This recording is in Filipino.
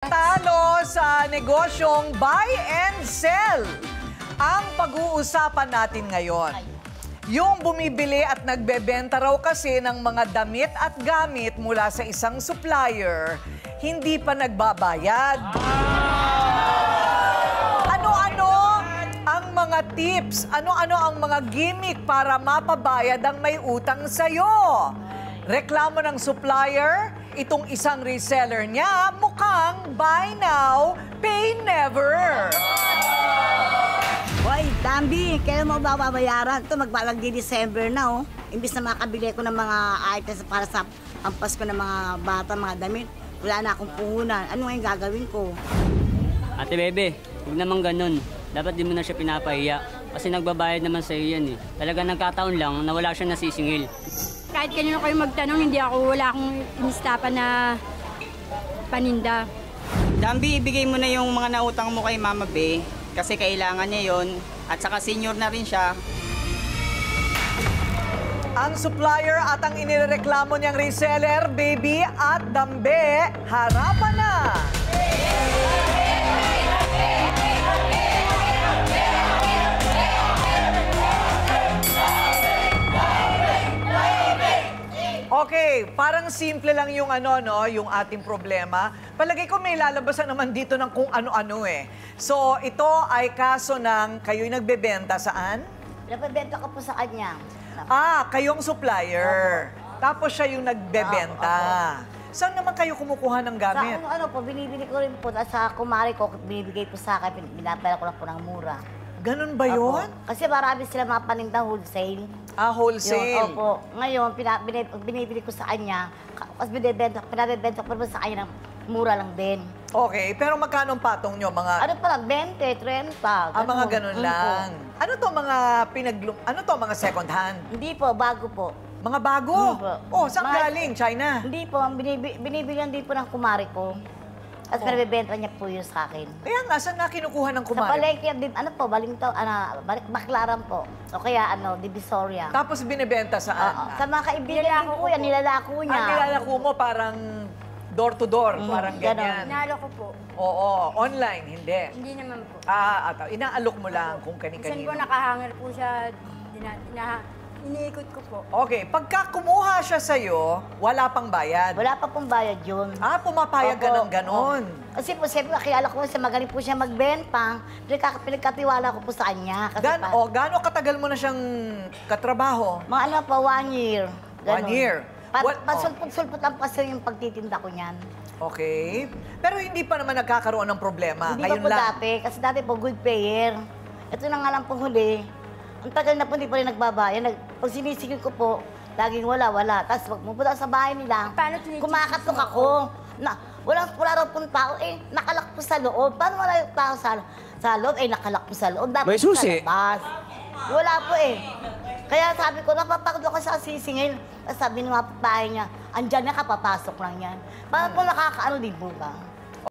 Talo sa negosyong buy and sell. Ang pag-uusapan natin ngayon. Yung bumibili at nagbebenta raw kasi ng mga damit at gamit mula sa isang supplier, hindi pa nagbabayad. Ano-ano ang mga tips? Ano-ano ang mga gimmick para mapabayad ang may utang sa'yo? Reklamo ng supplier, itong isang reseller niya mukhang buy now, pay never. Hoy, Dambi, kailan mo ba babayaran? Ito, magbalagdi December na, oh. Imbis na makabili ko ng mga items para sa pampasko ng mga bata, mga damit, wala na akong puhunan. Ano ngayon gagawin ko? Ate Bebe, huwag naman ganun. Dapat di mo na siya pinapahiya. Kasi nagbabayad naman sa iyo yan eh. Talaga nagkataon lang na wala siya nasisingil. Kahit kanino kayo magtanong, wala akong inistapan na paninda. Dambi, ibigay mo na yung mga nautang mo kay Mama Be kasi kailangan niya yon at saka senior na rin siya. Ang supplier at ang inireklamo niyang reseller, Baby at Dambe, harapan na! Okay, parang simple lang yung yung ating problema. Palagay ko may lalabasan naman dito ng kung ano-ano eh. So, ito ay kaso ng kayo'y nagbebenta saan? Napabenta ko po sa kanya. Kayong supplier. Tapos siya yung nagbebenta. Saan naman kayo kumukuha ng gamit? Sa ano po, binibili ko rin po. At sa kumari ko, binibigay po sa akin, binapera ko lang po ng mura. Ganun ba yun? Kasi marami sila mga paninda wholesale. Wholesale. Yun, opo. Ngayon, binibili ko sa kanya. Tapos pinabibenta ko sa kanya ng mura lang din. Okay, pero magkano ang patong nyo? Mga... Ano pa lang, 20, 30. mga ganun lang. Ano to mga mga second hand? Hindi po, bago po. Mga bago? Saan galing? China? Hindi po, binibilihan din po ng kumari ko. At pinabibenta niya po yun sa akin. Kaya nga, saan nga kinukuha ng Sa kumari? palengke, Balingtaw, Baclaran po. O kaya, Divisoria. Tapos binibenta saan? Sa mga kaibigan din po yan, nilalako niya. Ang nilalako mo parang door to door, parang ganyan. Inalo ko po. Oo, online, hindi. Hindi naman po. Inaalok mo lang kung kani-kanino. Minsan po nakahanger po siya, iniikot ko po. Okay, pagka kumuha siya sa'yo, wala pang bayad. Wala pa pong bayad yun. Pumapayag ka ng ganon. Kasi po, siyempre, nakilala ko siya, magaling po siya magbenta. Pinagkatiwala ko po sa kanya. Gaano katagal mo na siyang katrabaho? Mga 1 year. 1 year? Pasulpot-sulpot ang paso yung pagtitinda ko niyan. Okay. Pero hindi pa naman nagkakaroon ng problema. Hindi pa po dati. Kasi dati po, good payer. Ito na nga lang pong huli. Ang tagal na po, hindi pa rin nagbabayan. Pag sinisingil ko po, laging wala. Tapos pag pupunta sa bahay nila, kumakatok ako. Wala raw pong tao, nakalak po sa loob. Paano wala yung tao sa loob? Nakalak po sa loob. Dapat may susi. sa labas. Wala po Kaya sabi ko, napapagod ako sa sisingil. Tapos sabi ng mga bahay niya, andyan na ka, papasok lang yan. Paano po nakakaano, di po ba?